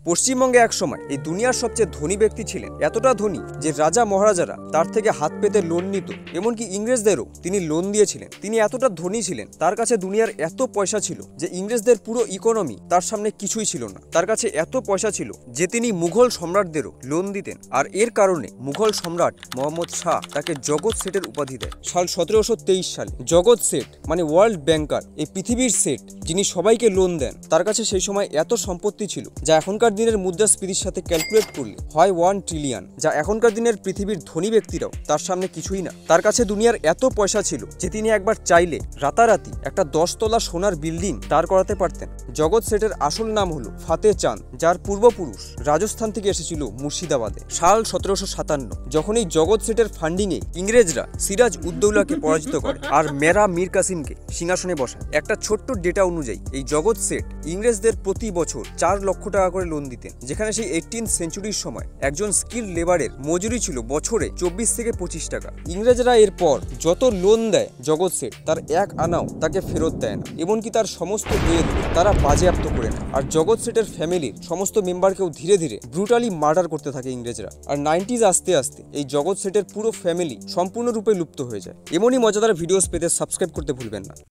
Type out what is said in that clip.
পশ্চিমবঙ্গে একসময় এই দুনিয়ার সবচেয়ে ধনী ব্যক্তি ছিলেন, এতটা ধনী যে রাজা মহারাজারা তার থেকে হাত পেতে লোন নিত, এমনকি ইংরেজদেরও তিনি লোন দিয়েছিলেন। তিনি এতটা ধনী ছিলেন, তার কাছে দুনিয়ার এত পয়সা ছিল যে ইংরেজদের পুরো ইকোনমি তার সামনে কিছুই ছিল না। তার কাছে এত পয়সা ছিল যে তিনি মুঘল সম্রাটদেরও লোন দিতেন, আর এর কারণে মুঘল সম্রাট মোহাম্মদ শাহ তাকে জগৎ শেঠের উপাধি দেয়। সাল 1723 সালে জগৎ শেঠ মানে ওয়ার্ল্ড ব্যাংকার, এই পৃথিবীর শেঠ যিনি সবাইকে লোন দেন, তার কাছে সেই সময় এত সম্পত্তি ছিল যা এখনকার দিনের মুদ্রাস্ফীতির সাথে ক্যালকুলেট করলে হয় 1 ট্রিলিয়ন, যা এখনকার দিনের পৃথিবীর ধনী ব্যক্তিরাও তার সামনে কিছুই না। তার কাছে দুনিয়ার এত পয়সা ছিল যে তিনি একবার চাইলে রাতারাতি একটা 10 তলা সোনার বিল্ডিং দাঁড় করাতে পারতেন। জগৎ শেঠের আসল নাম হলো ফাতে চাঁদ, যার পূর্বপুরুষ রাজস্থান থেকে এসেছিল মুর্শিদাবাদে। সাল 1757 যখন এই জগৎ শেঠের ফান্ডিংয়ে ইংরেজরা সিরাজ উদ্দৌলাকে পরাজিত করে আর মেরা মীর কাসিমকে সিংহাসনে বসায়। একটা ছোট্ট ডেটা অনুযায়ী এই জগৎ শেঠ ইংরেজদের প্রতি বছর 4 লক্ষ টাকা করে লোন দিতেন, যেখানে সেই 18th সেঞ্চুরির সময় একজন স্কিল লেবারের মজুরি ছিল বছরে 24 থেকে 25 টাকা। ইংরেজরা এরপর যত লোন দেয় জগৎ শেঠ তার 1 আনাও তাকে ফেরত দেয় না, এমনকি তার সমস্ত এর তারা বাজেয়াপ্ত করে নেয়। আর জগৎ শেঠের ফ্যামিলির সমস্ত মেম্বারকেও ধীরে ধীরে ব্রুটালি মার্ডার করতে থাকে ইংরেজরা। আর 90s আসতে আসতে এই জগৎ শেঠের পুরো ফ্যামিলি সম্পূর্ণরূপে লুপ্ত হয়ে যায়। এমনই মজাদার ভিডিওস পেতে সাবস্ক্রাইব করতে ভুলবেন না।